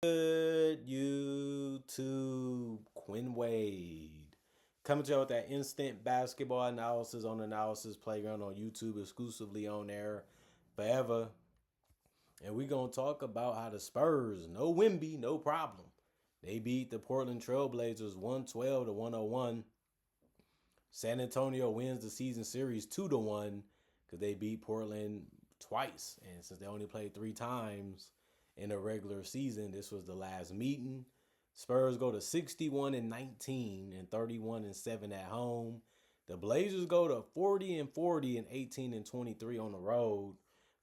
Good YouTube, Quinn Wade. Coming to you with that instant basketball analysis on Analysis Playground on YouTube, exclusively on there forever. And we're going to talk about how the Spurs, no Wimby, no problem. They beat the Portland Trailblazers 112 to 101. San Antonio wins the season series 2-1 because they beat Portland twice. And since they only played three times in a regular season, this was the last meeting. Spurs go to 61-19 and 31-7 at home. The Blazers go to 40-40 and 18-23 on the road.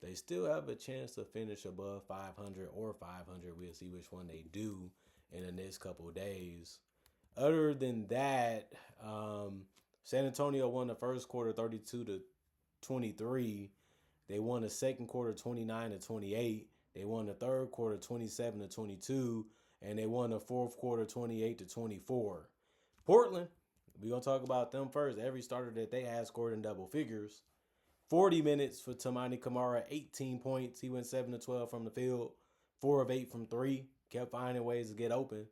They still have a chance to finish above 500 or 500. We'll see which one they do in the next couple of days. Other than that, San Antonio won the first quarter 32-23. They won the second quarter 29-28. They won the third quarter 27-22, and they won the fourth quarter 28-24. Portland, we're gonna talk about them first. Every starter that they had scored in double figures. 40 minutes for Tamani Kamara, 18 points. He went 7-12 from the field, 4 of 8 from 3. Kept finding ways to get open.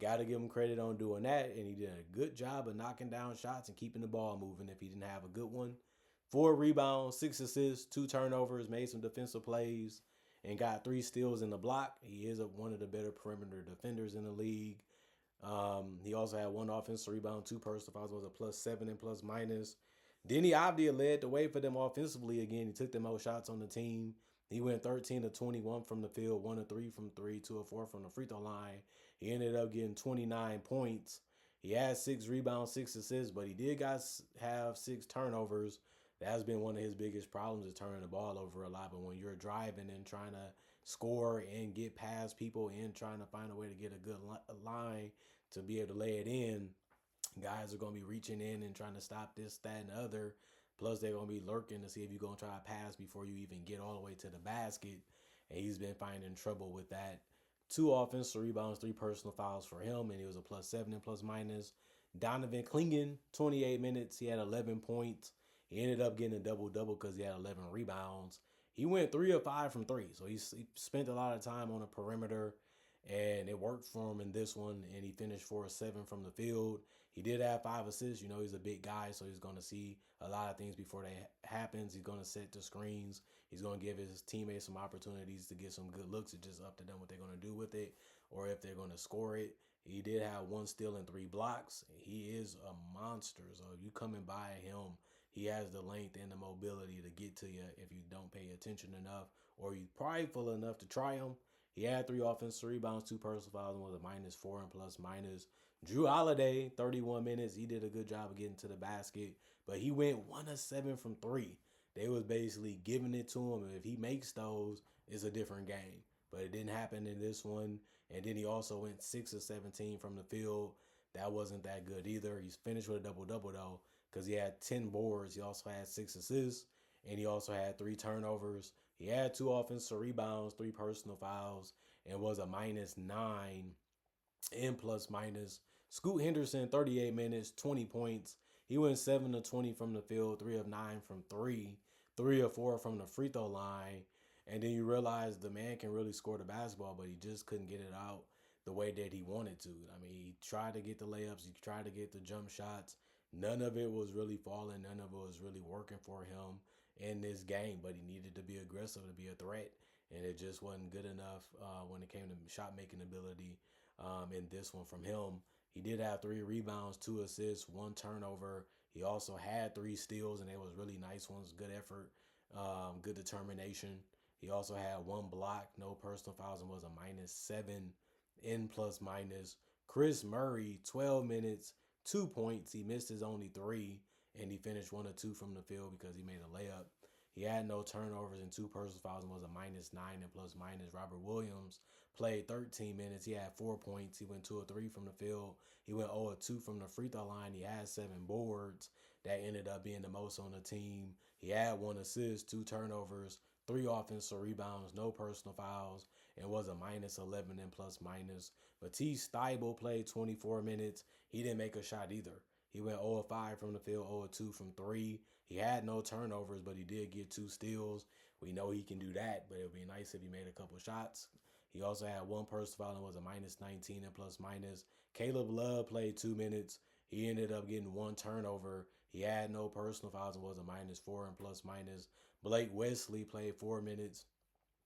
Got to give him credit on doing that, and he did a good job of knocking down shots and keeping the ball moving if he didn't have a good one. 4 rebounds, 6 assists, 2 turnovers, made some defensive plays, and got 3 steals in the block. He is one of the better perimeter defenders in the league. He also had 1 offensive rebound, 2 personal fouls, was a +7 and plus minus. Denny Avdia led the way for them offensively again. He took the most shots on the team. He went 13-21 from the field, 1 of 3 from 3, 2 of 4 from the free throw line. He ended up getting 29 points. He had 6 rebounds, 6 assists, but he did have 6 turnovers. That's been one of his biggest problems, is turning the ball over a lot. But when you're driving and trying to score and get past people and trying to find a way to get a good line to be able to lay it in, guys are going to be reaching in and trying to stop this, that, and the other. Plus, they're going to be lurking to see if you're going to try to pass before you even get all the way to the basket. And he's been finding trouble with that. 2 offensive rebounds, 3 personal fouls for him, and he was a +7 and plus minus. Donovan Clingan, 28 minutes. He had 11 points. He ended up getting a double-double because he had 11 rebounds. He went 3 of 5 from 3. So he spent a lot of time on the perimeter, and it worked for him in this one, and he finished 4 of 7 from the field. He did have 5 assists. You know, he's a big guy, so he's going to see a lot of things before that happens. He's going to set the screens. He's going to give his teammates some opportunities to get some good looks. It's just up to them what they're going to do with it or if they're going to score it. He did have 1 steal and 3 blocks. He is a monster, so if you coming by him, he has the length and the mobility to get to you if you don't pay attention enough or you're prideful enough to try him. He had 3 offensive rebounds, 2 personal fouls, and was a -4 and plus minus. Drew Holiday, 31 minutes. He did a good job of getting to the basket, but he went 1 of 7 from 3. They was basically giving it to him. If he makes those, it's a different game. But it didn't happen in this one. And then he also went 6 of 17 from the field. That wasn't that good either. He's finished with a double-double, though, because he had 10 boards. He also had 6 assists, and he also had 3 turnovers. He had 2 offensive rebounds, 3 personal fouls, and was a -9 and plus minus. Scoot Henderson, 38 minutes, 20 points. He went 7 of 20 from the field, 3 of 9 from 3, 3 of 4 from the free throw line. And then you realize the man can really score the basketball, but he just couldn't get it out the way that he wanted to. I mean, he tried to get the layups, he tried to get the jump shots. None of it was really falling. None of it was really working for him in this game, but he needed to be aggressive to be a threat, and it just wasn't good enough when it came to shot-making ability in this one from him. He did have 3 rebounds, 2 assists, 1 turnover. He also had 3 steals, and they was really nice ones. Good effort, good determination. He also had 1 block, no personal fouls, and was a -7 in plus minus. Chris Murray, 12 minutes, 2 points. He missed his only 3, and he finished 1 of 2 from the field because he made a layup. He had no turnovers and 2 personal fouls and was a -9 and plus minus. Robert Williams played 13 minutes. He had 4 points. He went 2 of 3 from the field. He went 0 of 2 from the free throw line. He had 7 boards. That ended up being the most on the team. He had 1 assist, 2 turnovers, 3 offensive rebounds, no personal fouls, and was a -11 and plus minus. Matisse Thybulle played 24 minutes. He didn't make a shot either. He went 0 of 5 from the field, 0 of 2 from 3. He had no turnovers, but he did get 2 steals. We know he can do that, but it would be nice if he made a couple shots. He also had one personal foul and was a minus 19 and plus minus. Caleb Love played 2 minutes. He ended up getting one turnover. He had no personal fouls and was a minus 4 and plus minus. Blake Wesley played 4 minutes.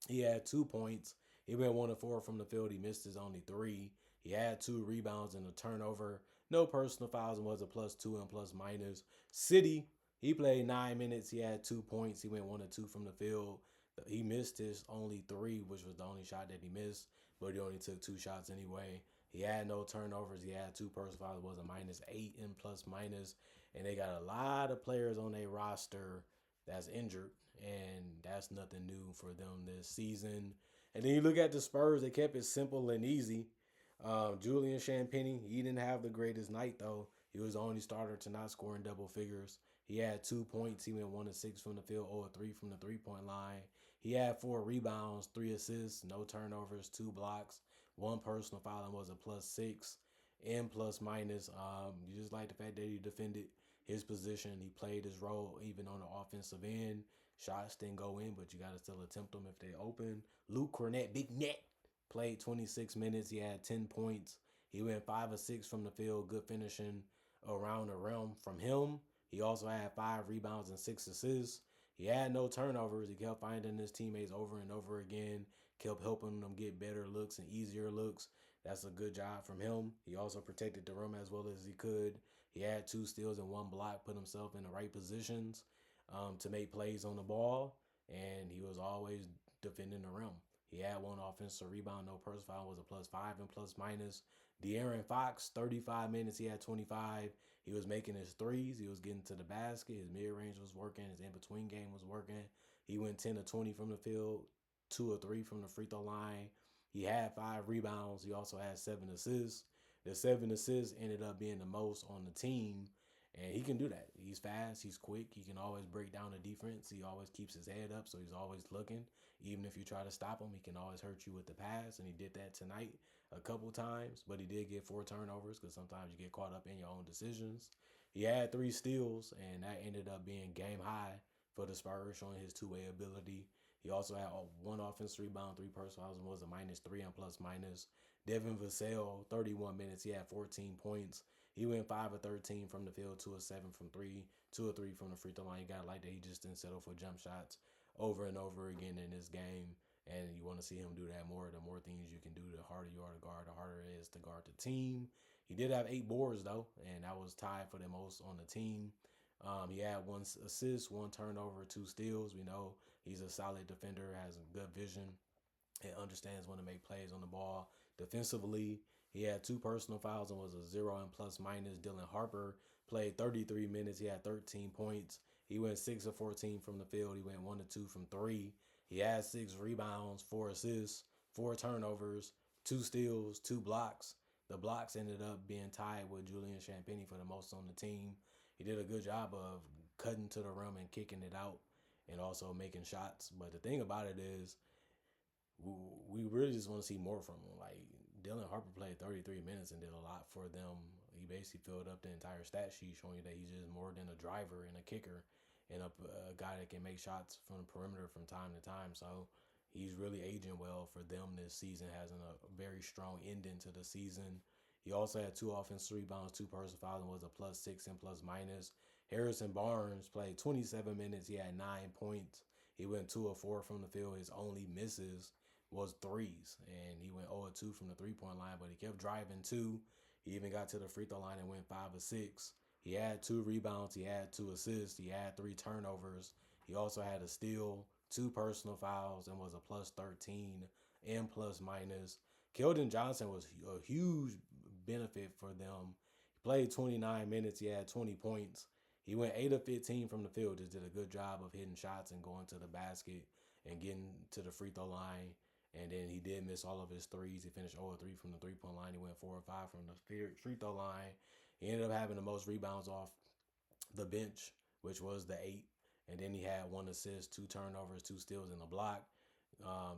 He had 2 points. He went 1 of 4 from the field. He missed his only three. He had two rebounds and a turnover. No personal fouls and was a plus 2 and plus minus. City, he played 9 minutes. He had 2 points. He went 1 of 2 from the field. He missed his only three, which was the only shot that he missed, but he only took two shots anyway. He had no turnovers. He had two personal fouls. It was a minus 8 and plus minus. And they got a lot of players on their roster that's injured, and that's nothing new for them this season. And then you look at the Spurs; they kept it simple and easy. Julian Champagnie, he didn't have the greatest night though. He was the only starter to not score in double figures. He had 2 points. He went 1 of 6 from the field, 0 of 3 from the 3-point line. He had 4 rebounds, 3 assists, no turnovers, 2 blocks, one personal foul, and was a plus 6 and plus minus. You just like the fact that he defended his position. He played his role even on the offensive end. Shots didn't go in, but you got to still attempt them if they open. Luke Cornett, big net, played 26 minutes. He had 10 points. He went 5 of 6 from the field. Good finishing around the rim from him. He also had 5 rebounds and 6 assists. He had no turnovers. He kept finding his teammates over and over again, kept helping them get better looks and easier looks. That's a good job from him. He also protected the rim as well as he could. He had 2 steals and 1 block, put himself in the right positions to make plays on the ball, and he was always defending the rim. He had one offensive rebound, no personal foul, was a plus 5 and plus minus. De'Aaron Fox, 35 minutes, he had 25. He was making his threes. He was getting to the basket. His mid-range was working. His in-between game was working. He went 10 of 20 from the field, 2 of 3 from the free throw line. He had 5 rebounds. He also had 7 assists. The 7 assists ended up being the most on the team, and he can do that. He's fast. He's quick. He can always break down the defense. He always keeps his head up, so he's always looking. Even if you try to stop him, he can always hurt you with the pass, and he did that tonight a couple times, but he did get 4 turnovers because sometimes you get caught up in your own decisions. He had 3 steals, and that ended up being game high for the Spurs, showing his two-way ability. He also had one offensive rebound, 3 personal fouls, and was a minus 3 and plus minus. Devin Vassell, 31 minutes. He had 14 points. He went 5 of 13 from the field, 2 of 7 from three, 2 of 3 from the free throw line. You got to like that he just didn't settle for jump shots over and over again in this game. And you want to see him do that more. The more things you can do, the harder you are to guard, the harder it is to guard the team. He did have 8 boards, though, and that was tied for the most on the team. He had 1 assist, 1 turnover, 2 steals. We know he's a solid defender, has good vision, and understands when to make plays on the ball. Defensively, he had 2 personal fouls and was a 0 and plus minus. Dylan Harper played 33 minutes. He had 13 points. He went 6 of 14 from the field. He went 1 of 2 from three. He had 6 rebounds, 4 assists, 4 turnovers, 2 steals, 2 blocks. The blocks ended up being tied with Julian Champagnie for the most on the team. He did a good job of cutting to the rim and kicking it out and also making shots. But the thing about it is, we really just want to see more from him. Like, Dylan Harper played 33 minutes and did a lot for them. He basically filled up the entire stat sheet, showing you that he's just more than a driver and a kicker and a guy that can make shots from the perimeter from time to time. So he's really aging well for them this season, having a very strong ending to the season. He also had 2 offensive rebounds, 2 personal fouls, and was a plus 6 and plus minus. Harrison Barnes played 27 minutes. He had 9 points. He went 2 of 4 from the field. His only misses was threes, and he went 0 of 2 from the 3-point line, but he kept driving too. He even got to the free throw line and went 5 of 6. He had 2 rebounds. He had 2 assists. He had 3 turnovers. He also had a steal, 2 personal fouls, and was a plus 13 and plus minus. Keldon Johnson was a huge benefit for them. He played 29 minutes. He had 20 points. He went 8 of 15 from the field. Just did a good job of hitting shots and going to the basket and getting to the free throw line. And then he did miss all of his threes. He finished 0 of 3 from the 3-point line. He went 4 of 5 from the free throw line. He ended up having the most rebounds off the bench, which was the 8. And then he had 1 assist, 2 turnovers, 2 steals, and a block.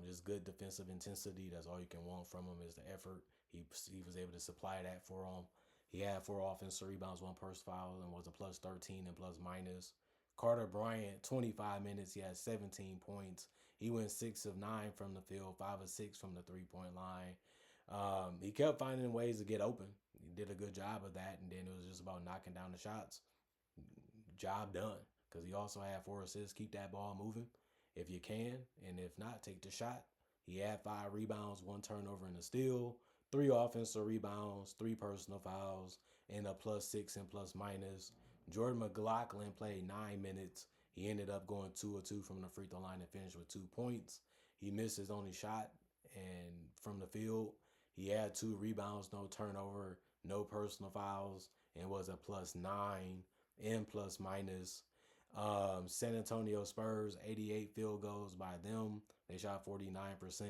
Just good defensive intensity. That's all you can want from him is the effort. He was able to supply that for him. He had 4 offensive rebounds, 1 personal foul, and was a plus 13 and plus minus. Carter Bryant, 25 minutes. He had 17 points. He went 6 of 9 from the field, 5 of 6 from the 3-point line. He kept finding ways to get open. He did a good job of that, and then it was just about knocking down the shots. Job done. Because he also had 4 assists. Keep that ball moving if you can, and if not, take the shot. He had 5 rebounds, 1 turnover and a steal, 3 offensive rebounds, 3 personal fouls, and a +6 and plus minus. Jordan McLaughlin played 9 minutes. He ended up going 2 of 2 from the free throw line and finished with 2 points. He missed his only shot and from the field. He had 2 rebounds, no turnover, no personal fouls, and was a +9 and plus minus. San Antonio Spurs, 88 field goals by them. They shot 49%.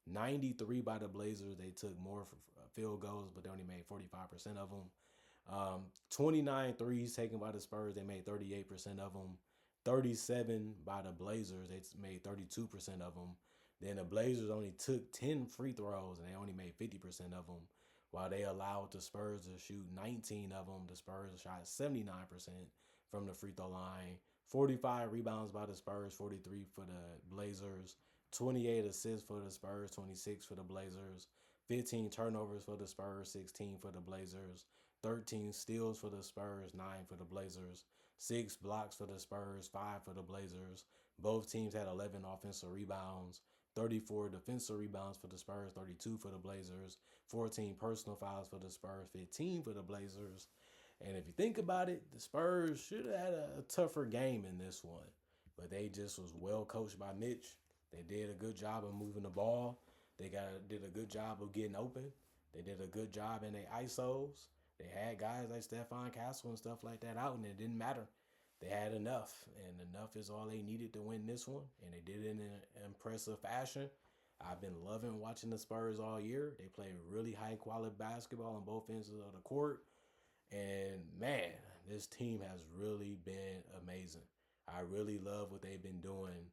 93 by the Blazers. They took more field goals, but they only made 45% of them. 29 threes taken by the Spurs. They made 38% of them. 37 by the Blazers. They made 32% of them. Then the Blazers only took 10 free throws, and they only made 50% of them. While they allowed the Spurs to shoot 19 of them, the Spurs shot 79% from the free throw line. 45 rebounds by the Spurs, 43 for the Blazers. 28 assists for the Spurs, 26 for the Blazers. 15 turnovers for the Spurs, 16 for the Blazers. 13 steals for the Spurs, 9 for the Blazers. 6 blocks for the Spurs, 5 for the Blazers. Both teams had 11 offensive rebounds. 34 defensive rebounds for the Spurs, 32 for the Blazers. 14 personal fouls for the Spurs, 15 for the Blazers. And if you think about it, the Spurs should have had a tougher game in this one. But they just was well coached by Mitch. They did a good job of moving the ball. They did a good job of getting open. They did a good job in their ISOs. They had guys like Stephon Castle and stuff like that out, and it didn't matter. They had enough, and enough is all they needed to win this one, and they did it in an impressive fashion. I've been loving watching the Spurs all year. They play really high-quality basketball on both ends of the court, and man, this team has really been amazing. I really love what they've been doing,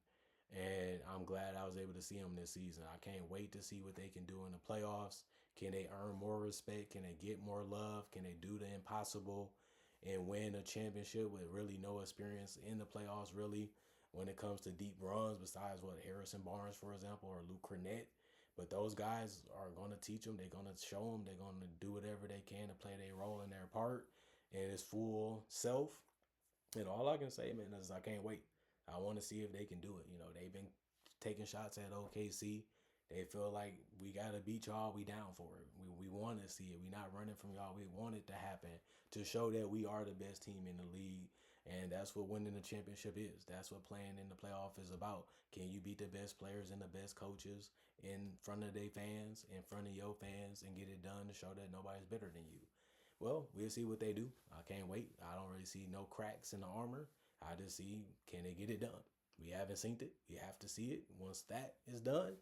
and I'm glad I was able to see them this season. I can't wait to see what they can do in the playoffs. Can they earn more respect? Can they get more love? Can they do the impossible and win a championship with really no experience in the playoffs, really, when it comes to deep runs, besides what Harrison Barnes, for example, or Luke Cornett? But those guys are going to teach them. They're going to show them. They're going to do whatever they can to play their role in their part and its full self. And all I can say, man, is I can't wait. I want to see if they can do it. You know, they've been taking shots at OKC. They feel like we got to beat y'all. We down for it. We want to see it. We not running from y'all. We want it to happen to show that we are the best team in the league. And that's what winning the championship is. That's what playing in the playoff is about. Can you beat the best players and the best coaches in front of their fans, in front of your fans, and get it done to show that nobody's better than you? Well, we'll see what they do. I can't wait. I don't really see no cracks in the armor. I just see, can they get it done? We haven't seen it. We have to see it. Once that is done,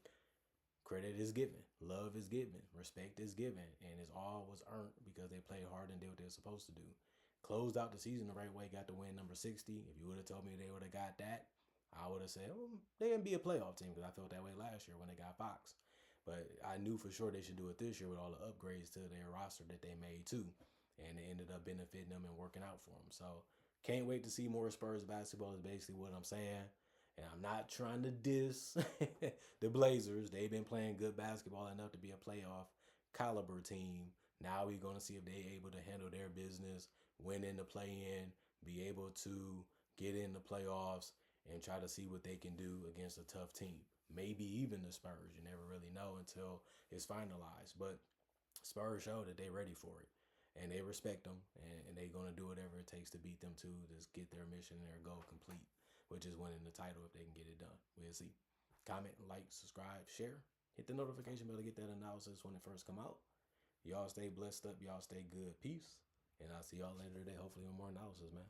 credit is given, love is given, respect is given, and it's all was earned because they played hard and did what they're supposed to do. Closed out the season the right way, got the win number 60. If you would have told me they would have got that, I would have said, they didn't be a playoff team, because I felt that way last year when they got Fox. But I knew for sure they should do it this year with all the upgrades to their roster that they made too. And it ended up benefiting them and working out for them. So can't wait to see more Spurs basketball is basically what I'm saying. And I'm not trying to diss the Blazers. They've been playing good basketball enough to be a playoff caliber team. Now we're going to see if they're able to handle their business, win in the play-in, be able to get in the playoffs, and try to see what they can do against a tough team. Maybe even the Spurs. You never really know until it's finalized. But Spurs show that they're ready for it. And they respect them. And they're going to do whatever it takes to beat them to just get their mission and their goal complete, which is winning the title if they can get it done. We'll see. Comment, like, subscribe, share. Hit the notification bell to get that analysis when it first come out. Y'all stay blessed up. Y'all stay good. Peace. And I'll see y'all later today, hopefully with more analysis, man.